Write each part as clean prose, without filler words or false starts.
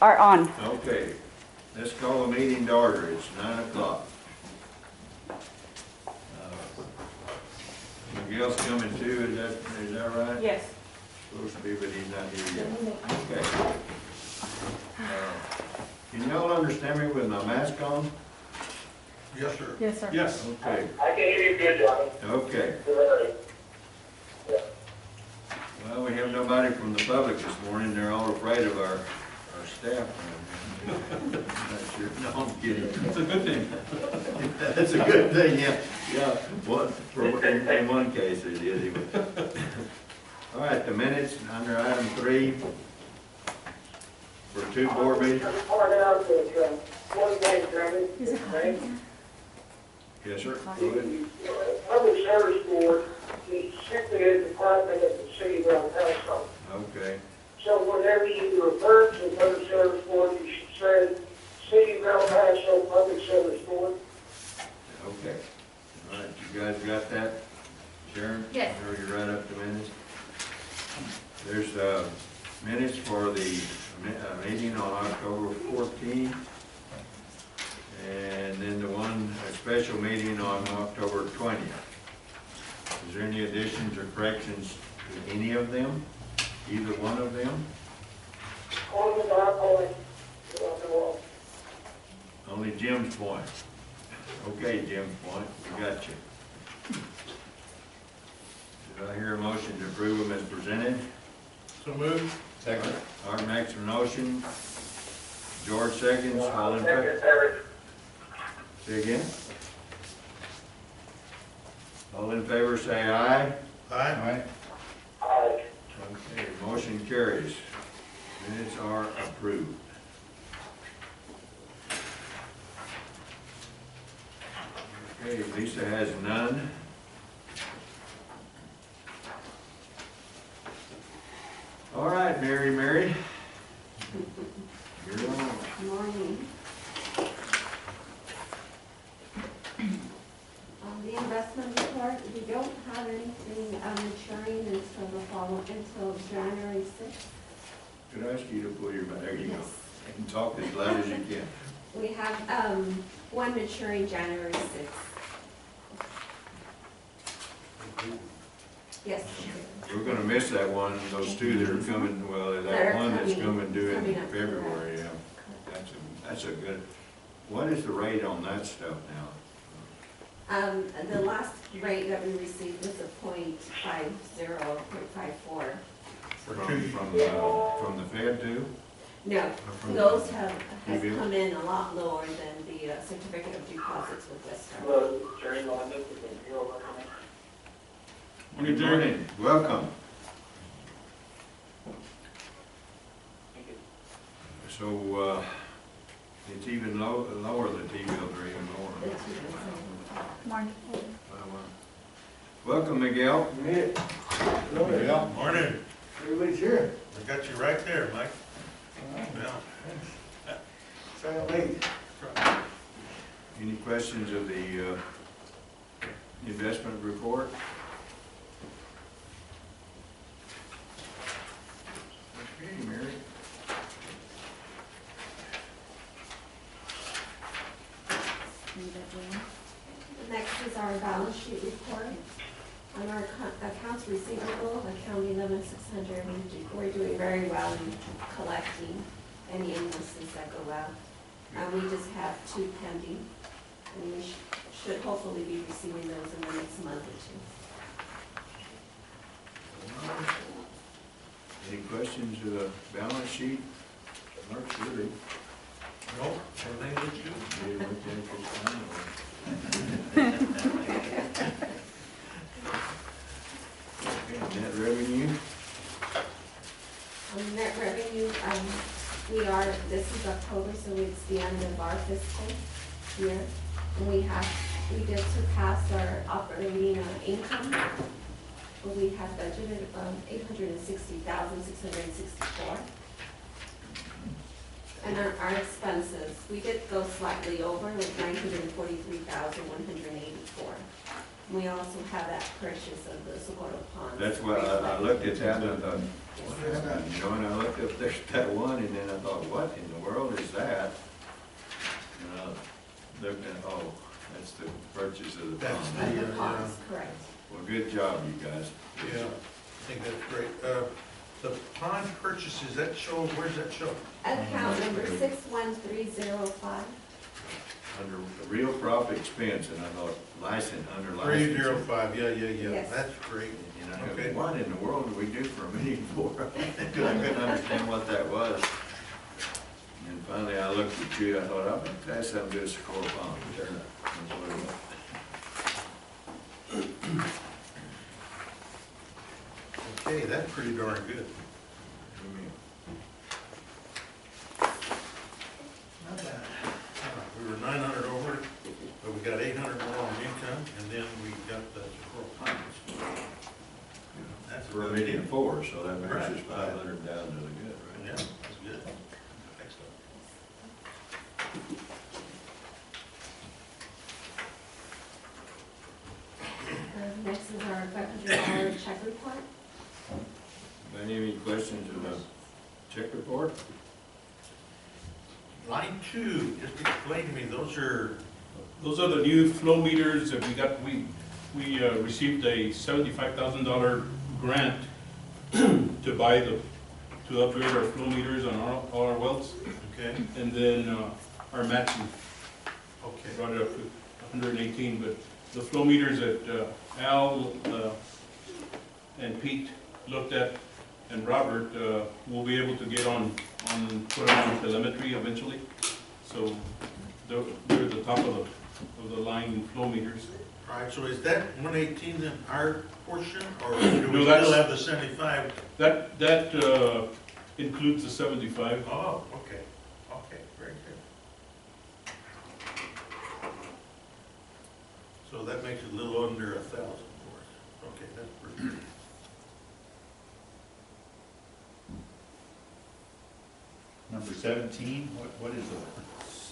are on. Okay, let's call the meeting to order. It's 9 o'clock. Miguel's coming too, is that right? Yes. Supposed to be, but he's not here yet. Okay. Can y'all understand me with my mask on? Yes, sir. Yes, sir. Yes. Okay, I can hear you good, Johnny. okay. Well, we have nobody from the public this morning. They're all afraid of our staff. Not sure. No, I'm kidding. It's a good thing. That's a good thing, yeah. Yeah, in one case it is. Anyway. All right, the minutes under item 3 for 2 board meetings. Point out that, one thing, Johnny, Yes, sir. Go ahead. the Public Service Board is simply a department of the city of El Paso. Okay, So whenever you refer to the Public Service Board, you should say City of El Paso Public Service Board. okay. All right, you guys got that? Sharon? Yes. Or you write up the minutes? There's minutes for the meeting on October 14th. And then a special meeting on October 20th. Is there any additions or corrections to any of them? Either one of them? On the our point, on the wall. Only Jim's point. Okay, Jim's point, we got you. Did I hear a motion to approve them as presented? So moved. Second. Art makes a motion. George seconds, all in favor? Second, Eric. Say again? All in favor, say aye. Aye. Aye. Okay, motion carries. Minutes are approved. Okay, Lisa has none. All right, Mary. You're on. Morning. The investment report, we don't have anything maturing until January 6th. Could I ask you to pull your, there you go. Yes. And talk as loud as you can. We have one maturing January 6th. Yes. We're gonna miss that one, those two that are coming, well, that That are one that's coming- coming due in coming up. February, yeah. That's a good, what is the rate on that stuff now? The last rate that we received was a .50, .54. From the Fed too? No, from those the has T-bill? come in a lot lower than the certificate of deposits with Western. Hello, Jerry Londa, you're over. Good morning, welcome. So, it's even lower, the T-bills are even lower. Morning. Welcome, Miguel. Miguel, morning. Everybody's here. I got you right there, Mike. Yeah. Sorry I'm late. Any questions of the investment report? Okay, Mary. Next is our balance sheet report. On our accounts receivable, account 11,600, we're doing very well in collecting any invoices that go out. We just have 2 pending, and we should hopefully be receiving those in the next month or 2. Any questions of the balance sheet? Mark's really. Nope, everything looks good. Yeah, look at it this time. Okay, net revenue? On net revenue, this is October, so it's the end of our fiscal year. And we did surpass our operating income. We have budgeted $860,664. And our expenses, we did go slightly over with $943,184. We also have that purchase of the Socorro Ponds. That's what I looked at that and I thought, what is that? You know, and I looked up, there's that one, and then I thought, what in the Well, good job, you guys. Yeah, I think that's great. The pond purchases, that show, where's that show? Account number 61305. Under real profit expense, and I thought license, under license. 305, yeah, Yes. that's great. And I Okay. go, what in the world do we do for a meeting for? Because I couldn't understand what that was. And finally I looked at you, I thought, I bet that's something to do with Socorro Pond. Sure enough, that's what it was. Okay, that's pretty darn good. Not bad. We were 900 over, but we got 800 more on income, and then we got the Socorro Ponds. That's We're a good. meeting of four, so that makes Right. us 500 down to the good, right? Yeah, that's good. Excellent. Next is our $500 check report. Any questions of the check report? Line 2, just explain to me, those are, Those are the new flow meters that we got. We received a $75,000 grant to buy to upgrade our flow meters on all our wells. okay, And then our matching okay. brought it up to 118, but the flow meters that Al and Pete looked at and Robert will be able to get put on telemetry eventually. So they're the top of the line flow meters. All right, so is that 118 then our portion, or do No, we that's- still have the 75? That includes the 75. Oh, okay, okay, very good. So that makes it a little under 1,000 for us. Okay, that's pretty good. Number 17, what is it?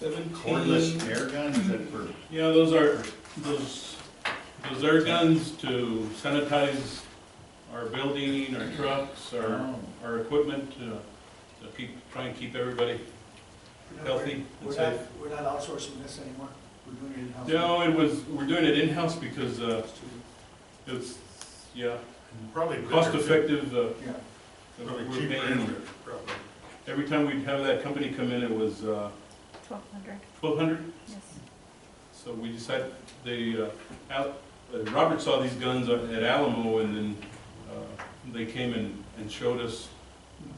17. Cordless air gun, is that for, Yeah, those are those air guns to sanitize our building, our trucks, our equipment, to try and keep everybody healthy and safe. We're not outsourcing this anymore. We're doing it in-house. No, we're doing it in-house because it's, yeah, Probably better, cost effective. Yeah. Probably We're cheaper, paying, probably. every time we'd have that company come in, it was 1,200, $1,200. yes. So we decided, Robert saw these guns at Alamo, and then they came and showed us,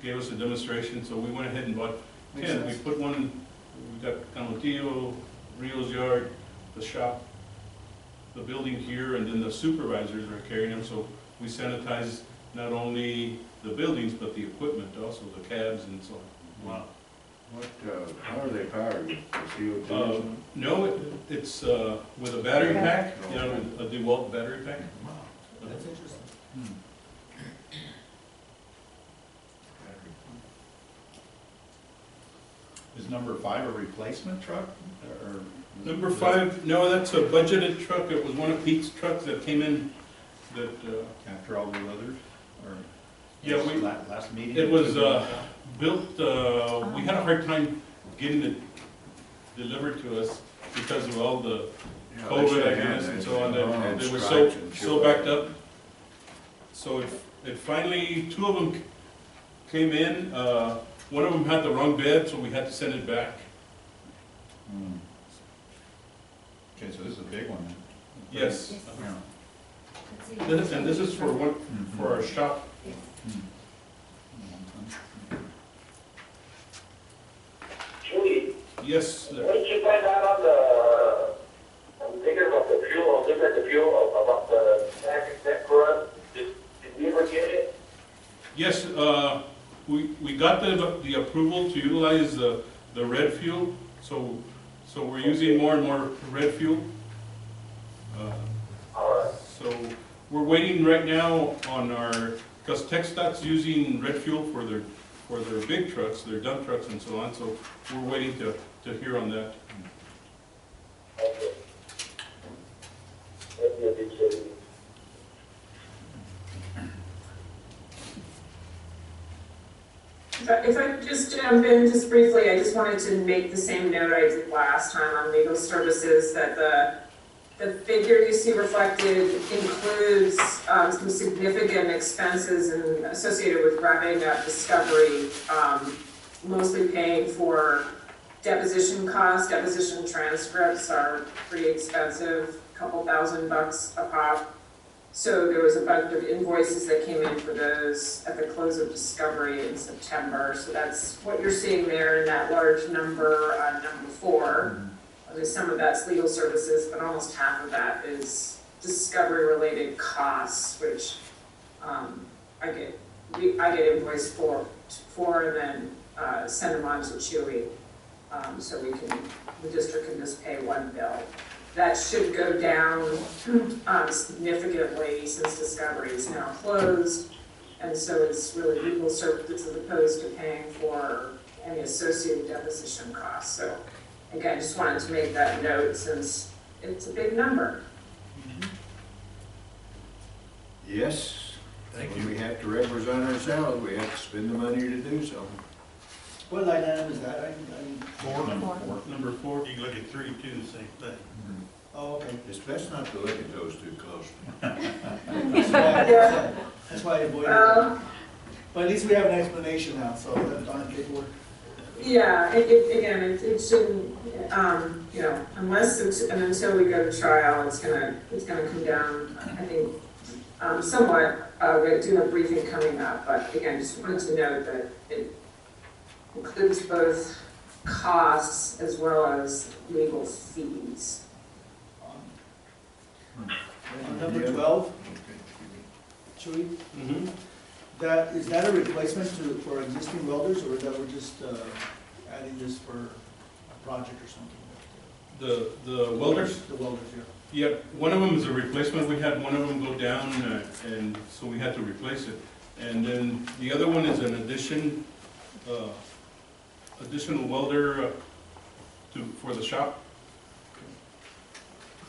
gave us a demonstration, so we went ahead and bought 10. We put one, we got Camotillo, Rio's yard, the shop, the building here, and then the supervisors are carrying them, so we sanitize not only the buildings, but the equipment also, the cabs and so on. Wow. What, how are they powered? With CO2? No, it's with a battery pack, you know, a DeWalt battery pack. Wow. That's interesting. is number 5 a replacement truck? Or Number 5, no, that's a budgeted truck. It was one of Pete's trucks that came in that, After all the others? Or Yeah, we- last meeting? it was built, we had a hard time getting it delivered to us because of all the Yeah, COVID, I they guess, had and so on, and that they were stripes and so shit. backed up. So it finally, 2 of them came in, one of them had the wrong bed, so we had to send it back. Hmm. Okay, so this is a big one then? Yes. Yes. Yeah. Let's see. And this is for what, for our shop. Yes. Judy, Yes, what did you find out on the, I'm thinking about the fuel, I'm looking at the fuel, about the tax exempt for us. Did we ever get it? yes, we got the approval to utilize the red fuel, so we're using more and more red fuel. All right. So we're waiting right now on our, because TxDOT's using red fuel for their big trucks, their dump trucks and so on, so we're waiting to hear on that. Okay. That'd be a big savings. If I could just jump in just briefly, I just wanted to make the same note I did last time on legal services, that the the figure you see reflected includes some significant expenses associated with wrapping up discovery, mostly paying for deposition costs. Deposition transcripts are pretty expensive, a couple $1,000 a pop. So there was a bunch of invoices that came in for those at the close of discovery in September. So that's what you're seeing there in that large number, number 4. Some of that's legal services, but almost half of that is discovery-related costs, which I get invoiced for and then send them on to Chewy, so the district can just pay one bill. That should go down significantly since discovery is now closed, and so it's really legal services as opposed to paying for any associated deposition costs. So again, I just wanted to make that note since it's a big number. Yes. Thank When you. we have to represent ourselves, we have to spend the money to do so. What line item is that? Four. Number 4. You can look at 3 too, the same thing. Oh, okay. It's best not to look at those too closely. That's why I avoided it. But at least we have an explanation now, so that's on the paperwork. Yeah, it shouldn't, you know, unless and until we go to trial, it's gonna come down, I think, somewhat. We're doing a briefing coming up, but again, just wanted to note that it includes both costs as well as legal fees. On number 12, Chewy, is that a replacement for existing welders, or that we're just adding this for a project or something? The welders? The welders, yeah. Yeah, one of them is a replacement. We had one of them go down, and so we had to replace it. And then the other one is an additional welder for the shop.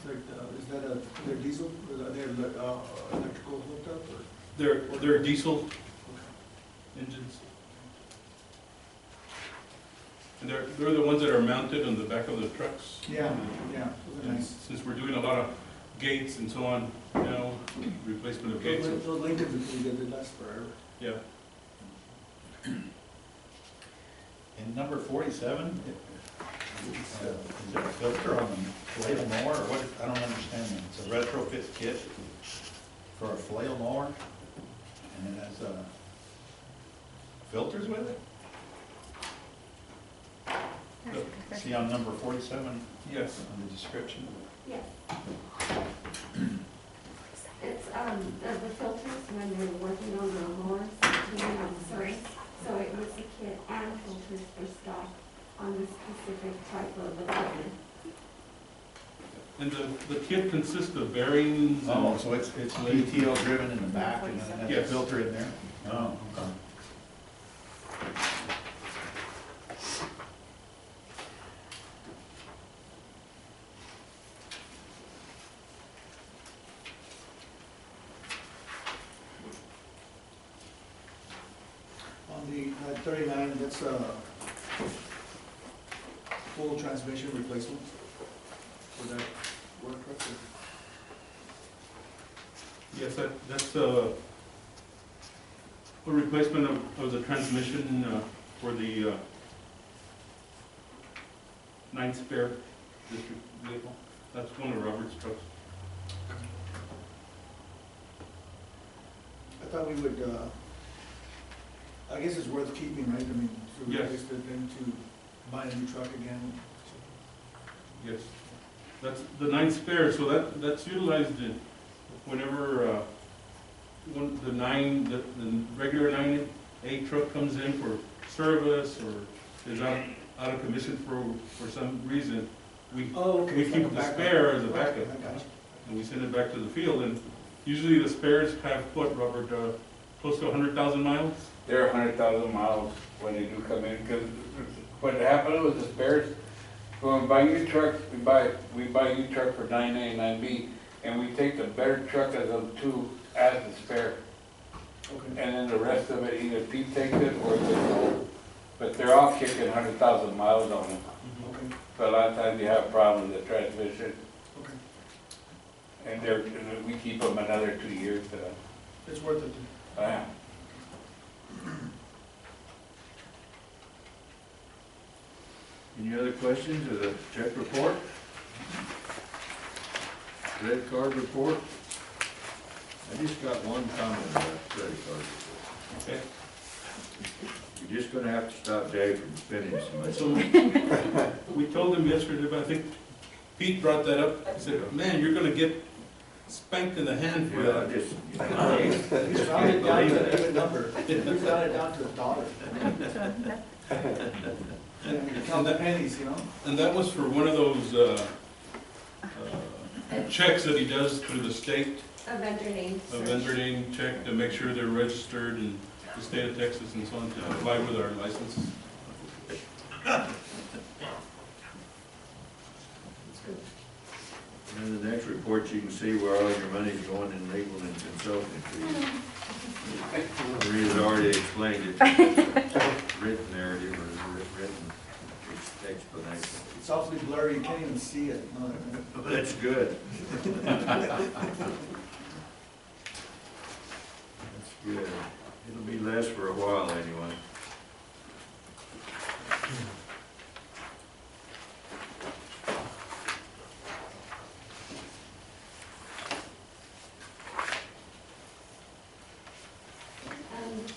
Is that their diesel, or are they electrical hooked up, or? They're diesel engines. And they're the ones that are mounted on the back of the trucks. Yeah, yeah, those are And nice. since we're doing a lot of gates and so on, you know, replacement of gates. Those Lincolns are pretty good, they last forever. Yeah. In number 47, is there a filter on the flail mower, or what? I don't understand that. It's a retrofit kit for a flail mower, and it has filters with it? See on number 47, Yes. on the description? Yes. It's, the filters when they're working on the mowers, cleaning on the surface. So it was a kit and filters for stock on this specific type of equipment. And the kit consists of bearings. Oh, so it's PTO driven in the back, and then it has a Yes. filter in there? Oh, okay. On the 39, that's a full transmission replacement for that work truck. Yes, that's a replacement of the transmission for the 9 spare district vehicle. That's one of Robert's trucks. I thought we would, I guess it's worth keeping, right? I mean, to Yes. replace it, then to buy a new truck again. Yes, that's the 9 spare, so that's utilized whenever the regular 9A truck comes in for service or is out of commission for some reason. We Okay. we it's keep like a the backup. spare as a Okay, backup, I got you. and we send it back to the field. And usually the spares have what, Robert, close to 100,000 miles. They're 100,000 miles when they do come in, because what happened with the spares, when we buy new trucks, we buy new truck for 9A, 9B, and we take the better truck as a two as the spare, Okay. and then the rest of it, either Pete takes it or they go. But they're all kicking 100,000 miles on them, Okay. so a lot of times you have a problem with the transmission. Okay. and we keep them another 2 years, It's worth it. yeah. Any other questions of the check report? Credit card report? I just got one comment about the credit card report. Okay. You're just gonna have to stop Jay from spending so much. So, we told him yesterday, but I think Pete brought that up. He said, man, you're gonna get spanked in the hand for Yeah, I that. just, He's rounded down to an even number. He's rounded down to a dollar. Count the pennies, you know? And that was for one of those, checks that he does through the state, A vendor name a search. vendor name check to make sure they're registered in the state of Texas and so on to apply with our license. and in the next report, you can see where all your money's going in legal and consulting fees. Maria's already explained it, written narrative or written explanation. It's awfully blurry, you can't even see it. No, Oh, that's good. That's good. It'll be less for a while anyway.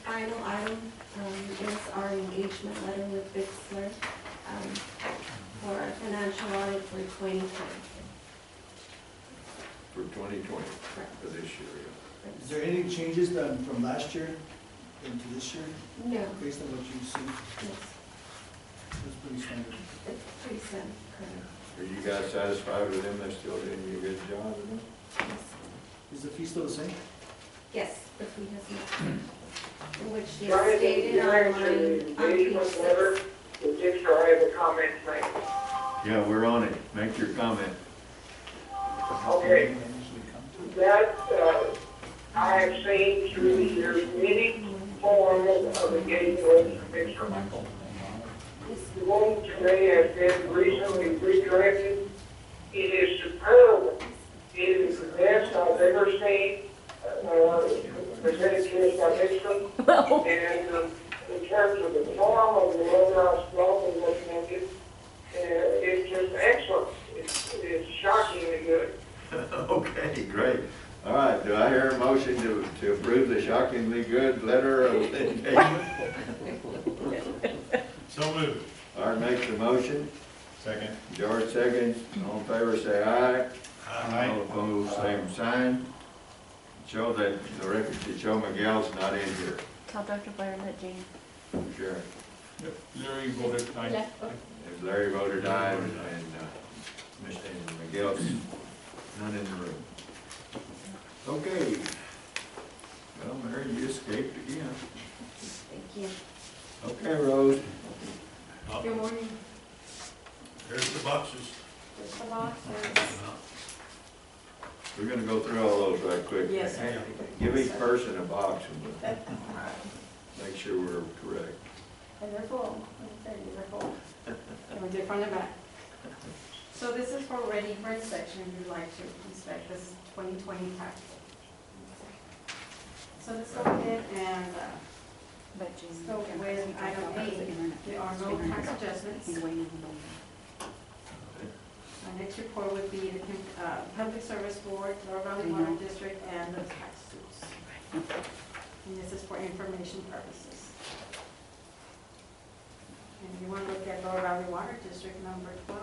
Final item is our engagement letter with Bixler for our financial audit for 2020. For 2020, for this year, Is there any changes done from last year into this year, No, based on what you've seen? yes, That's pretty standard. it's pretty simple, correct. yeah. Are you guys satisfied with them? They're still doing a good job, isn't it? Yes. Is the fee still the same? Yes, the fee has not, in which they Jonathan, stated you on answered the engagement letter, the Dixon, I have a comment to make. Yeah, we're on it. Make your comment. Okay, that, I have seen through the years many forms of engagement with Dixon. The one today has been recently redirected. It is superb. It is the best I've ever seen, presented to us by Dixon. And in terms of the form of the letter I spoke and looking at it, it's just excellent. It's shockingly good. Okay, great. All right, do I hear a motion to approve the shockingly good letter of engagement? So moved. Art makes the motion. Second. George seconds. All in favor, say aye. Aye. All opposed, same sign. Show that, the record to show Miguel's not in here. Tell Dr. Blair that Jane. Sure. Yep, Larry voted aye. If Larry voted aye and Mr. Miguel's not in the room. Okay. Well, Mary, you escaped again. Thank you. Okay, Rose. Good morning. There's the boxes. Just the boxes. We're gonna go through all those right quick. Yes, sir. Give each person a box and we'll make sure we're correct. And they're full, they're full. And we did front and back. So this is for ready for inspection, if you'd like to inspect this 2020 tax. So let's go ahead and But Jane. go with item A. There are no tax adjustments. Our next report would be the Public Service Board, Lower Valley Water District, and the tax suits. And this is for information purposes. And you want to look at Lower Valley Water District number 12.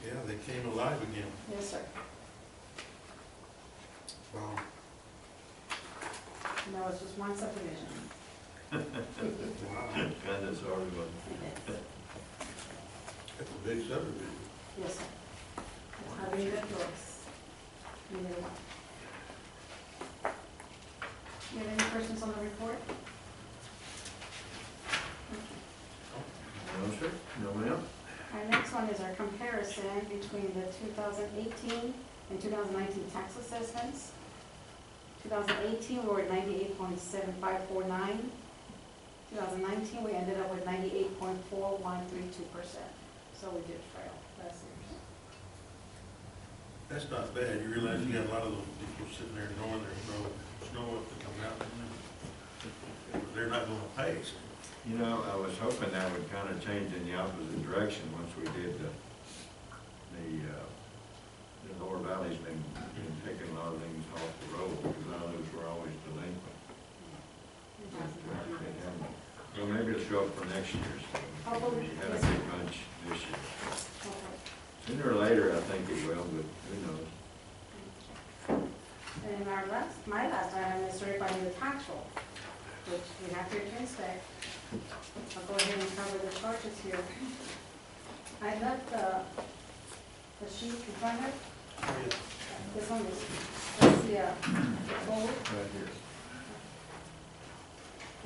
Yeah, they came alive again. Yes, sir. Wow. And that was just one subdivision. Wow. Kinda sorry, but. That's a big subdivision. Yes, sir. That's how big that looks. Neither one. You have any questions on the report? No, sir? No, ma'am? Our next one is our comparison between the 2018 and 2019 tax assessments. 2018, we were at 98.7549. 2019, we ended up with 98.4132%. So we did fail last year's. That's not bad, you realize you got a lot of those people sitting there knowing there's no snow up to come out, and they're not gonna pay, so. You know, I was hoping that would kind of change in the opposite direction once we did the Lower Valley's been taking a lot of things off the road, because others were always delinquent. Well, maybe it'll show up for next year, so we had a big bunch this year. Sooner or later, I think it will, but who knows? And my last item is certifying the tax roll, which we have here to inspect. I'll go ahead and cover the charges here. I left the sheet in front of it. This one is, that's the gold. Right here.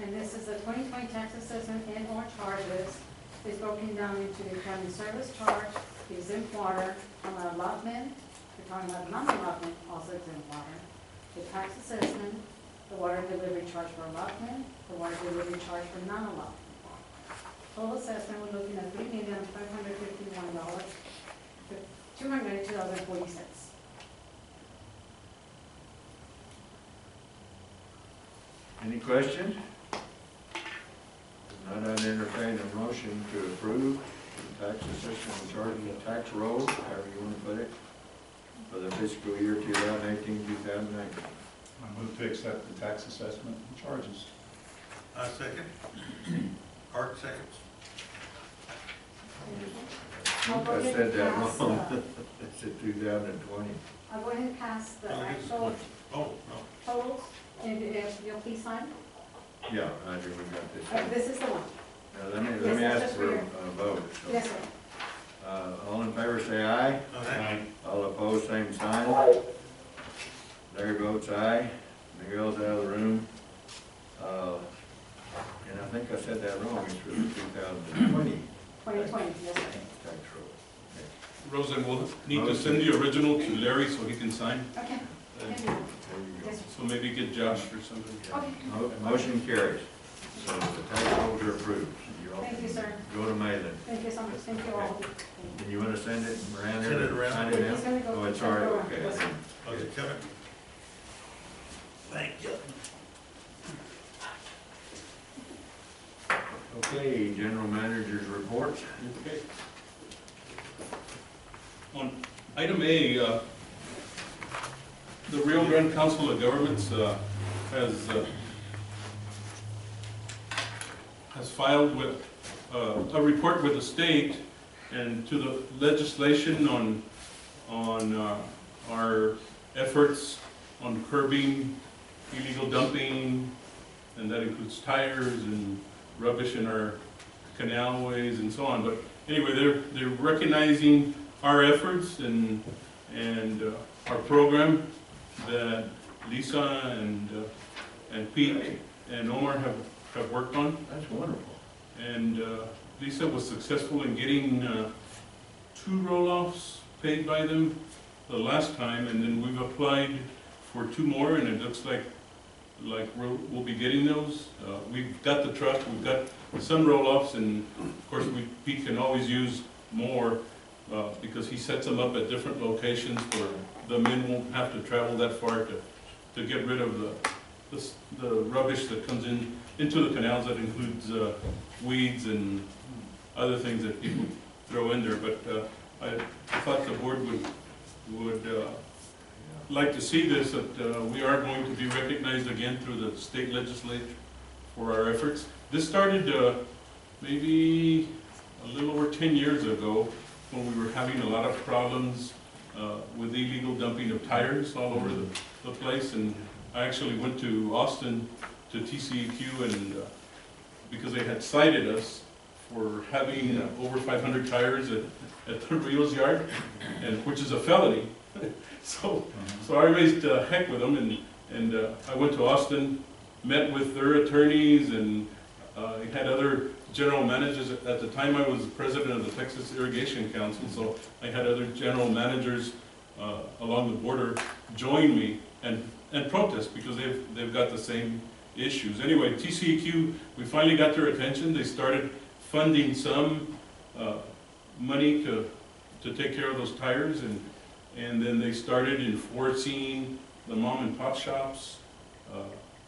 And this is the 2020 tax assessment and or charges. It's broken down into the county service charge, the exempt water, allotment, we're talking about non-allotment, also exempt water, the tax assessment, the water delivery charge for allotment, the water delivery charge for non-allotment. Total assessment, we're looking at $3,551,292.40. Any questions? Not, I'd entertain a motion to approve the tax assessment and charging the tax roll, however you want to put it, for the fiscal year 2018, 2019. I move to accept the tax assessment and charges. I second. Art seconds. I said that wrong. I said 2020. I'll go ahead and pass the Oh, this is actual one. Oh, no. totals, and if you'll please sign. Yeah, I do, we got this. This is the one. Now, let me Yes, that's ask for just a vote. So, Yes, sir. all in favor say aye. Aye. All opposed, same sign. Larry votes aye. Miguel's out of the room. And I think I said that wrong, it's for the 2020 2020, yes, sir. tax roll. Roseanne, we'll need to send the original to Larry so he can sign. Okay. Uh, Thank you. There you go. Yes, sir. So maybe get Josh or somebody. Okay. Motion carries. So the tax rolls are approved. You all Thank you, sir. Go to Malin. Thank you so much. Thank you all. And you want to send it around there? Send it around. Sign it He's gonna now? go- Oh, it's all right, okay. Yes, sir. Oh, is it coming? Thank you. Okay, general manager's report. Okay. On item A, the Rio Grande Council of Governments has filed with a report with the state and to the legislation on our efforts on curbing illegal dumping, and that includes tires and rubbish in our canalways and so on. But anyway, they're recognizing our efforts and our program that Lisa and Pete and Omar have worked on. That's wonderful. And Lisa was successful in getting 2 roll-offs paid by them the last time, and then we've applied for 2 more, and it looks like we'll be getting those. We've got the truck, we've got some roll-offs, and of course Pete can always use more because he sets them up at different locations where the men won't have to travel that far to get rid of the rubbish that comes into the canals. That includes weeds and other things that people throw in there. But I thought the board would like to see this, that we are going to be recognized again through the state legislature for our efforts. This started maybe a little over 10 years ago when we were having a lot of problems with illegal dumping of tires all over the place. And I actually went to Austin to TCEQ and because they had cited us for having over 500 tires at the Rio's yard, and which is a felony. So I raised heck with them, and I went to Austin, met with their attorneys, and had other general managers. At the time, I was the president of the Texas Irrigation Council, so I had other general managers along the border join me and protest because they've got the same issues. Anyway, TCEQ, we finally got their attention. They started funding some money to take care of those tires, And then they started enforcing the mom and pop shops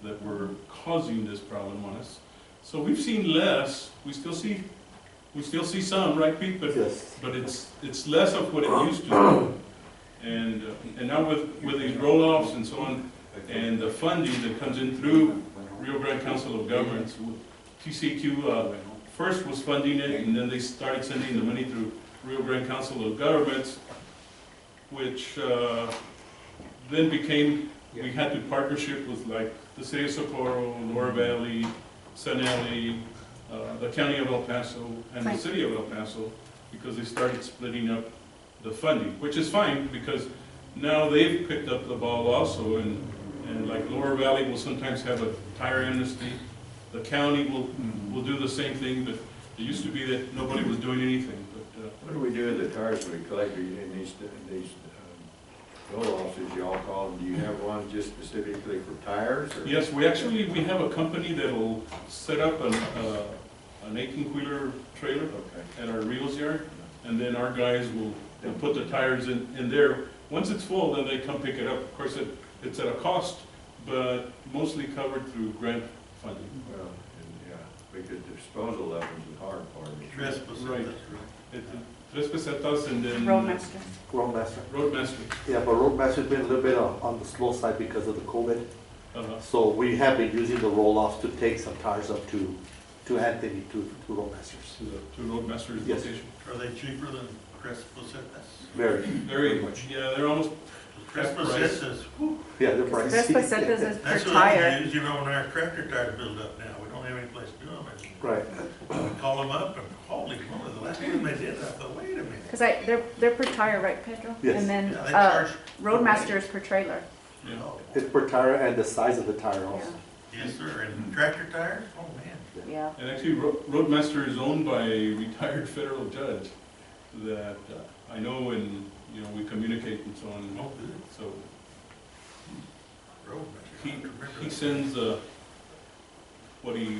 that were causing this problem on us. So we've seen less. We still see some, right, Pete? But it's less of what it used to be. And now with these roll-offs and so on, and the funding that comes in through Rio Grande Council of Governments, TCQ first was funding it, and then they started sending the money through Rio Grande Council of Governments, which then became, we had to partnership with like the City of Socorro, Lower Valley, Sanelli, the County of El Paso, and the City of El Paso, because they started splitting up the funding, which is fine, because now they've picked up the ball also, and like Lower Valley will sometimes have a tire amnesty. The county will do the same thing, but it used to be that nobody was doing anything. But what do we do with the tires we collect in these roll-offs, as y'all call them? Do you have one just specifically for tires? Or? Yes, we have a company that'll set up an 18-wheeler trailer at our Reels yard, and then our guys will put the tires in there. Once it's full, then they come pick it up. Of course, it's at a cost, but mostly covered through grant funding. Well, yeah, because disposal of them is the hard part. Right. Tres pesetas and then... Roadmaster. Roadmaster. Yeah, but Roadmaster's been a little bit on the slow side because of the COVID. So we have been using the roll-offs to take some tires up to Anthony, to Roadmasters. To Roadmaster's Yes. location. Are they cheaper than Tres Pesetas? Very much. Yeah, they're almost... Tres Pesetas, whew. Yeah, they're pricey. Tres pesetas is per That's what tire. we use, when our tractor tires build up now. We don't have any place to do them anymore. Right. We call them up and holy moly, the last time they did that, I thought, wait a minute. Because they're per tire, right, Pedro? Yes. And then Yeah, they charge. Roadmaster is per trailer. Yeah. Oh, It's per tire and the size of the tire also. yes, sir, and tractor tires, oh man. Yeah. And actually, Roadmaster is owned by a retired federal judge that I know, and we communicate and so on. Oh, good. So Roadmaster. he sends what he,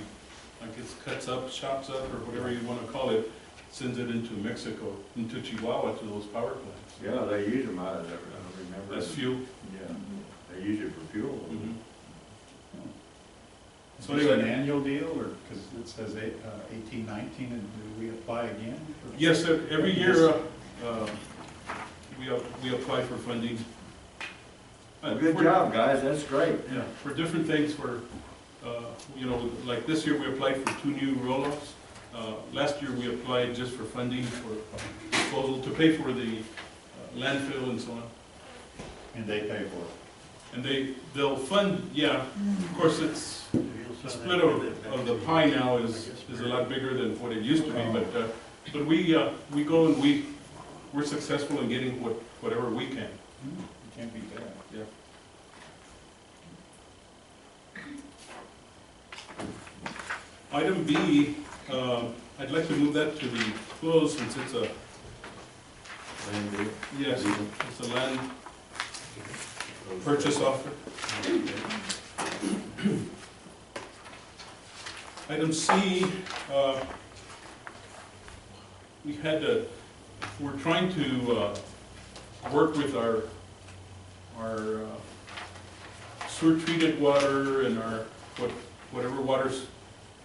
I guess, cuts up, chops up, or whatever you want to call it, sends it into Mexico, into Chihuahua, to those power plants. Yeah, they use them out of there, I don't remember. That's fuel. Yeah, they use it for fuel. Mhm. So is it an annual deal, or, because it says 18, 19, and do we apply again? Yes, sir. Every year we apply for funding. Good job, guys, that's great. Yeah, for different things. Like this year we applied for 2 new roll-offs. Last year we applied just for funding for disposal to pay for the landfill and so on. And they pay for it? And they'll fund, yeah. Of course, it's the split of the pie now is a lot bigger than what it used to be. But we go and we're successful in getting whatever we can. You can't beat that. Yeah. Item B, I'd like to move that to the close since it's a, yes, it's a land purchase offer. Item C, we're trying to work with our sewer treated water and whatever water's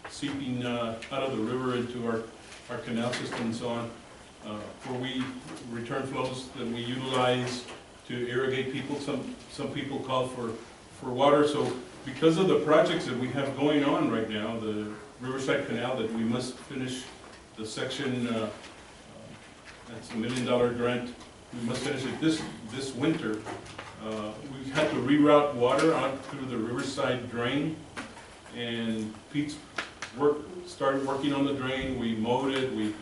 seeping out of the river into our canal system and so on, where we return flows that we utilize to irrigate people. Some people call for water. So because of the projects that we have going on right now, the Riverside Canal, that we must finish the section, that's $1 million grant, we must finish it this winter. We had to reroute water out through the Riverside drain, and Pete's started working on the drain. We mowed it, we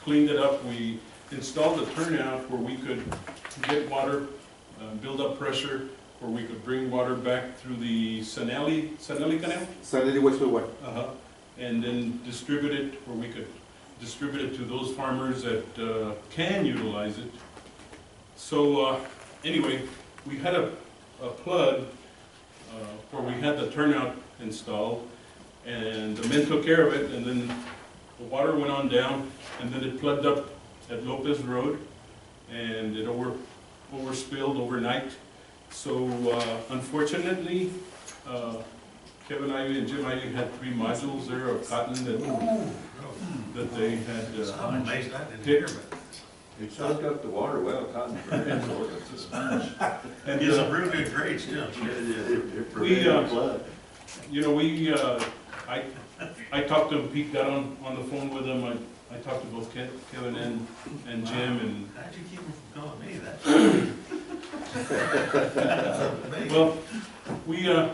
cleaned it up, we installed a turnout where we could get water, build up pressure, where we could bring water back through the Sanelli Canal? Sanelli Westwood one. And then distribute it, where we could distribute it to those farmers that can utilize it. So anyway, we had a plug where we had the turnout installed, and the men took care of it, and then the water went on down, and then it plugged up at Lopez Road, and it overspilled overnight. So unfortunately, Kevin Ivey and Jim Ivey had 3 modules there of cotton that they had. I'm amazed I didn't hear about this. It soaked up the water well, cotton. And It's a real good grade still. It prevented flood. you know, I talked to Pete, got on the phone with him. I talked to both Kevin and Jim, and How'd you keep them from calling me? That's well,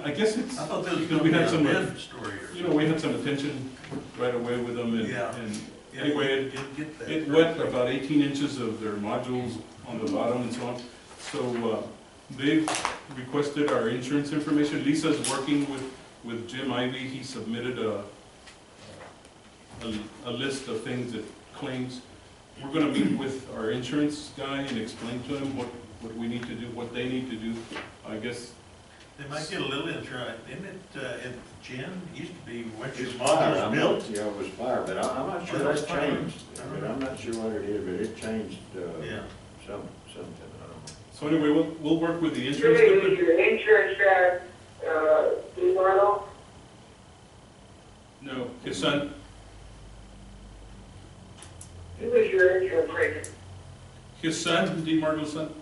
I guess it's I thought this was because gonna we be had a some, bid story or you know, we had some attention right away with them, and, Yeah. and Yeah, anyway, you get that. it wet about 18 inches of their modules on the bottom and so on. So they've requested our insurance information. Lisa's working with Jim Ivey. He submitted a list of things that claims. We're gonna meet with our insurance guy and explain to him what we need to do, what they need to do. I guess, They might get a little insurance, isn't it, at Gin, used to be when your It's fire, modules I'm built? not, yeah, it was fire, but I'm not sure Oh, that's that's fire. changed. But I'm not sure what it is, but it changed, Yeah. something, I don't know. so anyway, we'll work with the insurance Julie, company. is your insurance guy, Eduardo? No, his son, Who is your insurance agent? DeMarco's son?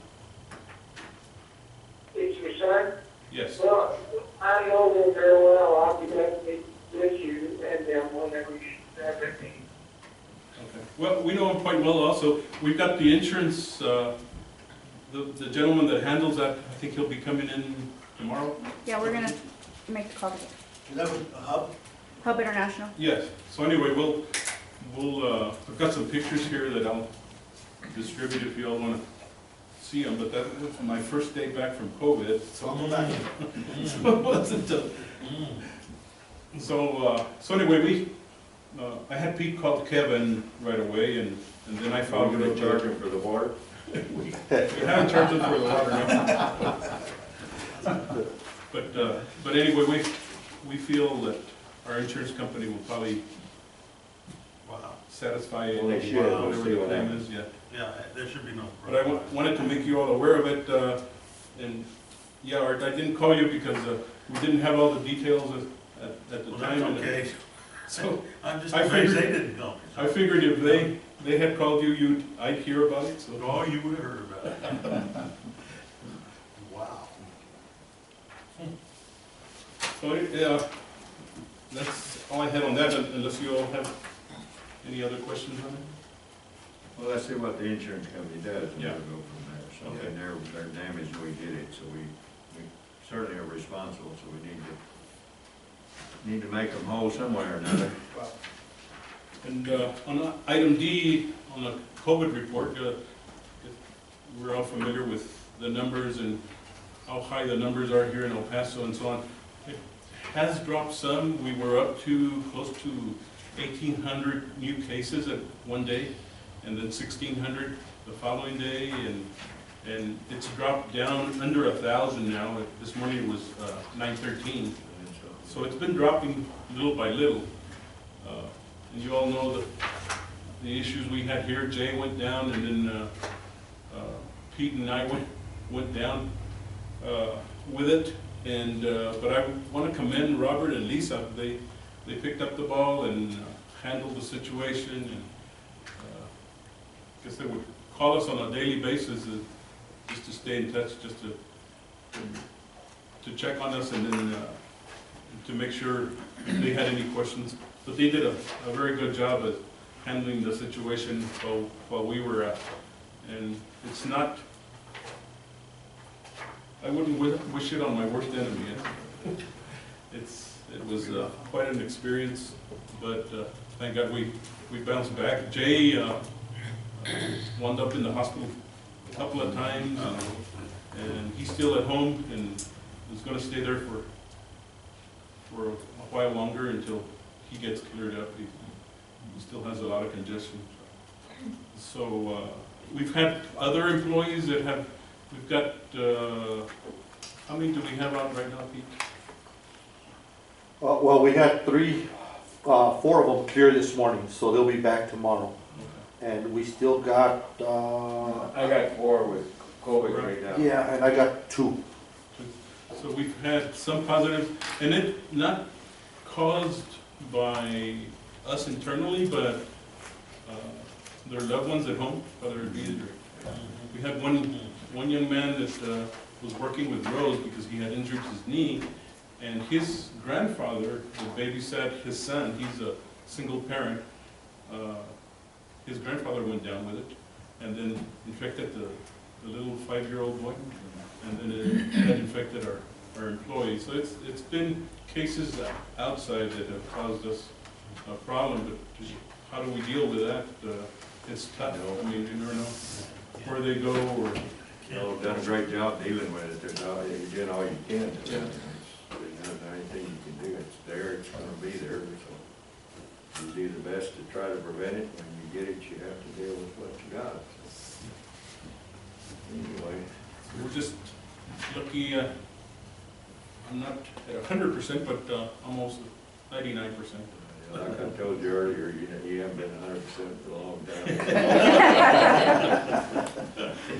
It's your son? Yes. Well, I know them very well. I'll be glad to meet with you and them whenever you have a meeting. Okay. Well, we know him quite well also. We've got the insurance, the gentleman that handles that, I think he'll be coming in tomorrow. Yeah, we're gonna make the call today. Is that with a hub? Hub International. Yes, so anyway, I've got some pictures here that I'll distribute if you all wanna see them, but that was my first day back from COVID, so. I'll go back. So it wasn't, so anyway, I had Pete call Kevin right away, and then I Are found. we gonna charge him for the water? We haven't charged him for the water now. But anyway, we feel that our insurance company will probably Wow. satisfy Well, they should. whatever We'll see the what claim happens. is, yeah. Yeah, there should be no But I problem. wanted to make you all aware of it, and, yeah, Art, I didn't call you because we didn't have all the details at the Well, time. that's and- okay. So, I'm just I amazed they figured- didn't call me. I figured if they had called you, I'd hear about it, so. Oh, you would have heard about it. Wow. So, yeah, that's all I had on that, unless you all have any other questions on it? Well, let's see what the insurance company does, and Yeah. we'll go from there. So, Okay. and they're damaged, we did it, so we certainly are responsible, so we need to make them whole somewhere or another. And on item D, on the COVID report, we're all familiar with the numbers and how high the numbers are here in El Paso and so on. It has dropped some. We were up to close to 1,800 new cases at one day, and then 1,600 the following day, and it's dropped down under 1,000 now. This morning it was 913. So it's been dropping little by little. And you all know the issues we had here. Jay went down, and then Pete and I went down with it. And but I want to commend Robert and Lisa. They picked up the ball and handled the situation. And I guess they would call us on a daily basis just to stay in touch, just to check on us, and then to make sure if they had any questions. But they did a very good job at handling the situation while we were at. And it's not, I wouldn't wish it on my worst enemy. It was quite an experience, but thank God we bounced back. Jay wound up in the hospital a couple of times, and he's still at home and is going to stay there for a while longer until he gets cleared up. He still has a lot of congestion. So we've had other employees that have, we've got, how many do we have out right now, Pete? Well, we had 4 of them clear this morning, so they'll be back tomorrow. And we still got, I got 4 with COVID right now. yeah, and I got 2. So we've had some positive, and it not caused by us internally, but their loved ones at home, whether it be, we had one young man that was working with Rose because he had injured his knee, and his grandfather that babysat his son, he's a single parent, his grandfather went down with it, and then infected the little 5-year-old boy, and then it had infected our employees. So it's been cases outside that have caused us a problem, but just how do we deal with that? It's tough. I mean, you never know where they go or. Y'all have done a great job dealing with it. You did all you can. Yeah. There's not anything you can do. It's there, it's gonna be there, so you do the best to try to prevent it. When you get it, you have to deal with what you got. So, anyway, We're just lucky, I'm not at 100%, but almost 99%. like I told you earlier, you haven't been 100% for a long time.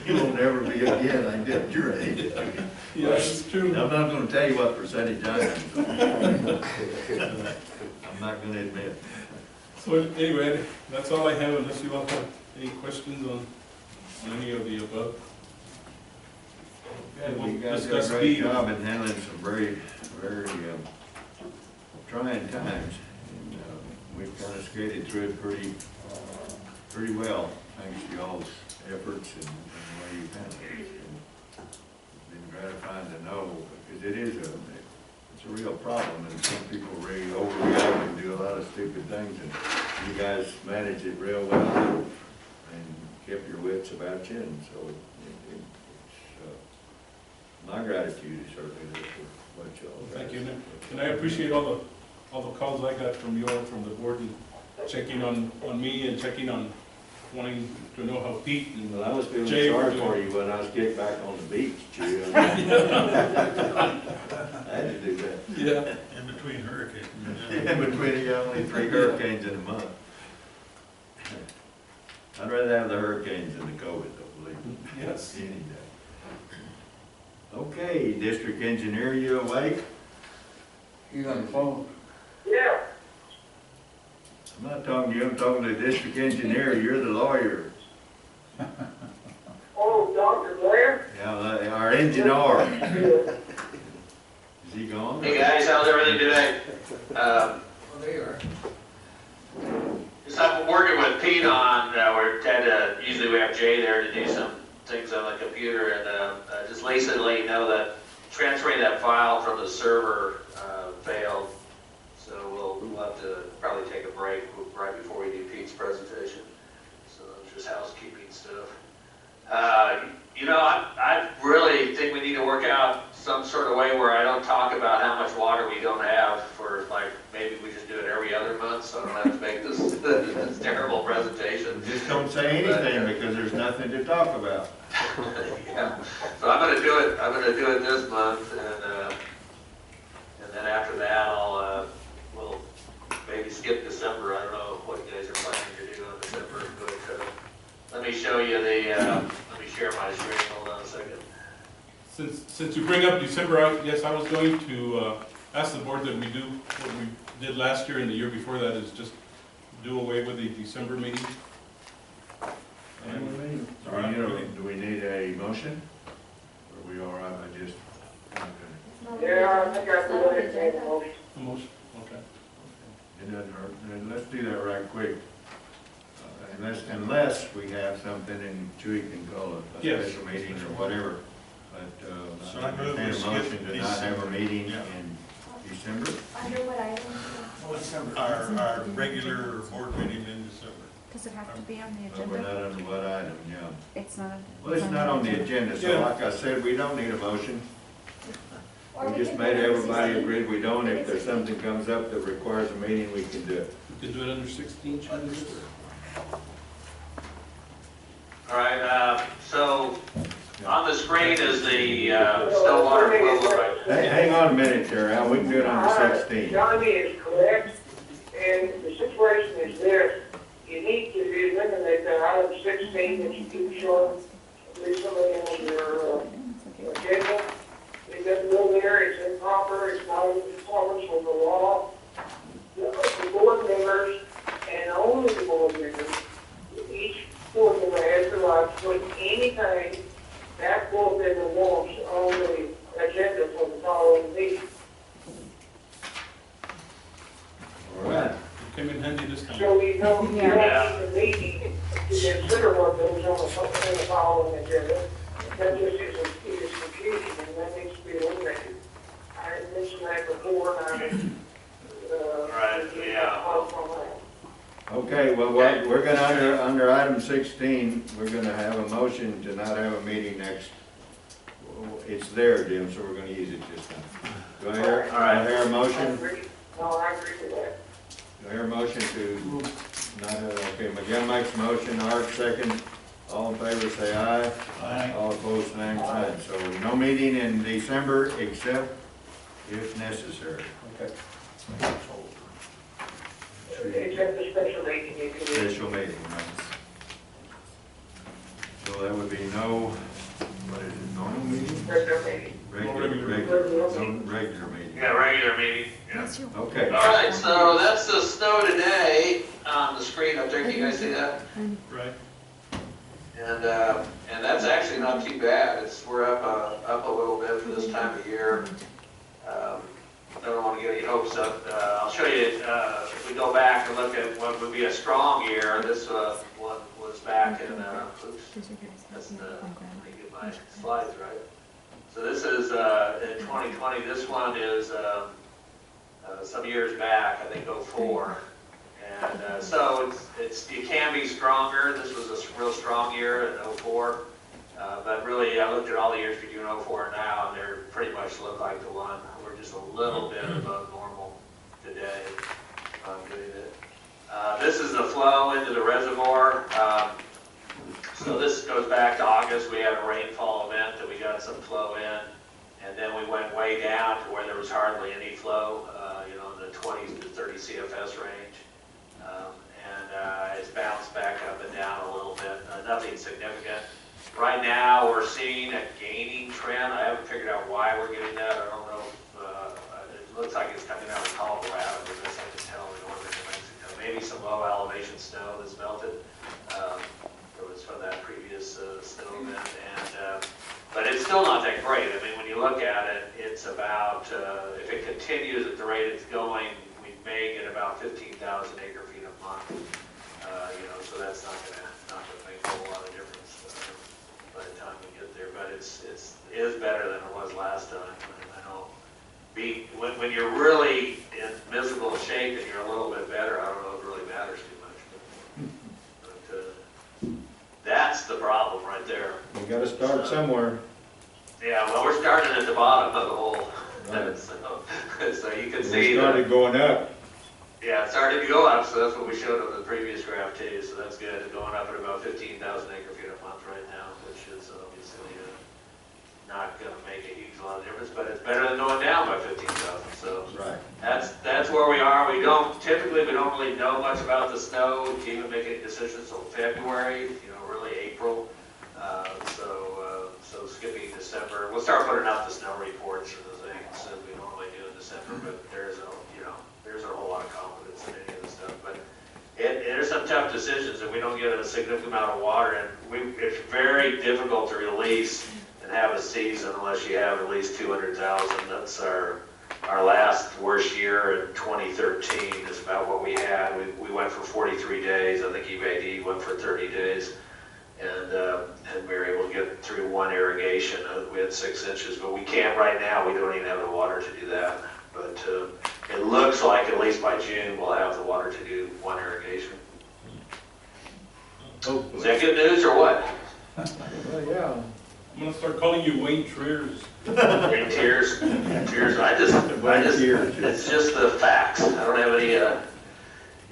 You will never be again, I get your age. Yeah, it's true. I'm not gonna tell you what percentage I am. I'm not gonna admit. So anyway, that's all I have, unless you all have any questions on any of the above. Yeah, We'll you guys did a discuss great speed. job in handling some very, very trying times. And we've kind of skated through it pretty well, thanks to y'all's efforts and the way you've handled it. And it's been gratifying to know, because it's a real problem, and some people really overreact and do a lot of stupid things, and you guys managed it real well and kept your wits about you, and so it's my gratitude is certainly there for what y'all. Thank you, and I appreciate all the calls I got from you all, from the board, and checking on me and checking on wanting to know how Pete and Well, I was feeling Jay were sorry doing. for you when I was getting back on the beach, Chew. I had to do that. Yeah. In between hurricanes. In between, only 3 hurricanes in a month. I'd rather have the hurricanes than the COVID, though, believe me. Yes. Any day. Okay, district engineer, you awake? He's on the phone. Yeah, I'm not talking to you, I'm talking to the district engineer, you're the lawyer. oh, Dr. Blair? Yeah, our engineer. Is he gone? Hey guys, how's everything today? Oh, there you are. Just I'm working with Pete on, usually we have Jay there to do some things on the computer, and just Lisa to let you know that transferring that file from the server failed. So we'll have to probably take a break right before we do Pete's presentation. So it's just housekeeping stuff. I really think we need to work out some sort of way where I don't talk about how much water we don't have for, like, maybe we just do it every other month, so I don't have to make this terrible presentation. Just don't say anything because there's nothing to talk about. Yeah. So I'm gonna do it this month, and then after that, we'll maybe skip December. I don't know what you guys are planning to do in December, but let me show you let me share my screen. Hold on a second. Since you bring up December, yes, I was going to ask the board that we do what we did last year and the year before that, is just do away with the December meeting. And Do we need a motion? Or are we all right? Yeah, I think I will entertain a motion. a motion, okay. It doesn't hurt. Then let's do that right quick. Unless we have something and Chewy can call a Yes. special meeting or whatever. But So I move we entertain a skip motion to not have a December. meeting Yeah. in December. Under what item? Our regular board meeting in December. Does it have to be on the But we're agenda? not on what item, yeah. It's not. Well, it's not on the agenda, so Yeah. like I said, we don't need a motion. Or We just can made do it everybody 16. agree we don't. If there's something comes up that requires a meeting, we can do it. We could do it under 16. All right. So on the screen is the Stillwater Global right. Hang on a minute there, Al. We can do it under 16. Johnny is correct, and the situation is this: you need to eliminate that item 16 that you keep showing recently on your agenda. It doesn't go there, it's improper, it's not in conformance with the law. The board members, and only the board members, each board member has the right to put anything that board member wants on the agenda for the following meeting. All right. Came in handy this time. So you don't need the meeting to consider what goes on the following agenda. That just is confusing, and that needs to be eliminated. I had mentioned that before, and I didn't, Right, yeah. Okay, well, we're gonna, under item 16, we're gonna have a motion to not have a meeting next, it's there, Jim, so we're gonna use it this time. Do I hear, All right. do I hear a I motion? agree. No, I agree with that. Do I hear a motion to not have, okay, McGinn makes a motion, Art second. All in favor, say aye. Aye. All opposed, same sign. So no meeting in December except if necessary. Okay. Except the special meeting, you can. Special meeting, right? So that would be no, what is it, normal meeting? Special meeting. Regular meeting. Yeah, regular meeting, yeah. Okay. All right, so that's the snow today on the screen up there. Can you guys see that? Right. And that's actually not too bad. We're up a little bit for this time of year. I don't want to get any hopes up. I'll show you, if we go back and look at what would be a strong year, this one was back in, oops, that's the, let me get my slides right. So this is in 2020, this one is some years back, I think 04. And so it can be stronger. This was a real strong year in 04. But really, I looked at all the years between 04 and now, and they pretty much look like the one. We're just a little bit above normal today. This is the flow into the reservoir. So this goes back to August. We had a rainfall event that we got some flow in. And then we went way down to where there was hardly any flow, in the 20 to 30 CFS range. It's bounced back up and down a little bit, nothing significant. Right now, we're seeing a gaining trend. I haven't figured out why we're getting that. I don't know if, it looks like it's coming out of Colorado, but as I can tell, in northern New Mexico. Maybe some low elevation snow that's melted. It was from that previous snow event. But it's still not that great. I mean, when you look at it, it's about, if it continues at the rate it's going, we may get about 15,000 acre feet a month. So that's not gonna make a whole lot of difference by the time we get there. But it is better than it was last time. I know, when you're really in miserable shape and you're a little bit better, I don't know if it really matters too much. But that's the problem right there. We gotta start somewhere. Yeah, well, we're starting at the bottom of the hole. Right. So you can We see. started going up. Yeah, it started to go up, so that's what we showed on the previous graph too, so that's good. It's going up at about 15,000 acre feet a month right now, which is obviously not gonna make a huge lot of difference, but it's better than going down by 15,000, so. Right. That's where we are. We don't really know much about the snow, to even make any decisions until February, really April. So skipping December, we'll start putting out the snow reports and the things that we normally do in December, but there's a whole lot of confidence in any of the stuff. But there's some tough decisions, and we don't get a significant amount of water, and it's very difficult to release and have a season unless you have at least 200,000. That's our last worst year in 2013 is about what we had. We went for 43 days. I think EPCWID went for 30 days. And we were able to get through one irrigation. We had 6 inches, but we can't right now. We don't even have the water to do that. But it looks like at least by June we'll have the water to do one irrigation. Hopefully. Is that good news or what? Well, yeah. I'm gonna start calling you Wayne Triers. Wayne Tears. It's just the facts. I don't have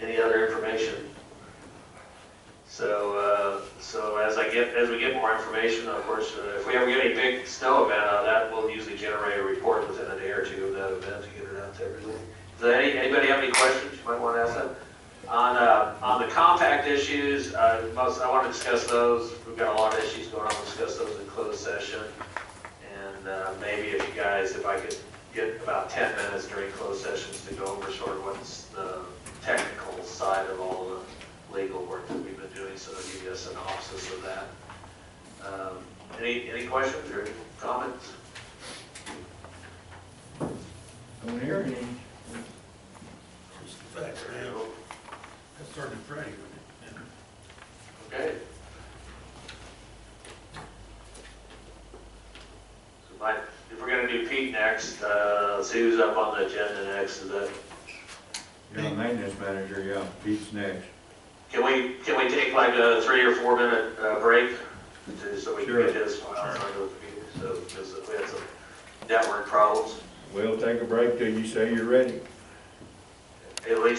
any other information. So as we get more information, of course, if we ever get any big snow event out of that, we'll usually generate a report within a day or two of that event to get it out to everybody. Does anybody have any questions you might want to ask that? On the compact issues, I want to discuss those. We've got a lot of issues going on, we'll discuss those in closed session. And maybe if you guys, if I could get about 10 minutes during closed sessions to go over sort of what's the technical side of all the legal work that we've been doing, so I'll give you a synopsis of that. Any questions or comments? Don't hear any. Just the facts, man. That started Friday, wasn't it? Okay. So if we're gonna do Pete next, let's see who's up on the agenda next. Is that? You're the maintenance manager, yeah, Pete's next. Can we take like a 3 or 4 minute break so we can Sure. get his file onto the computer? So because we had some network problems. We'll take a break till you say you're ready. At least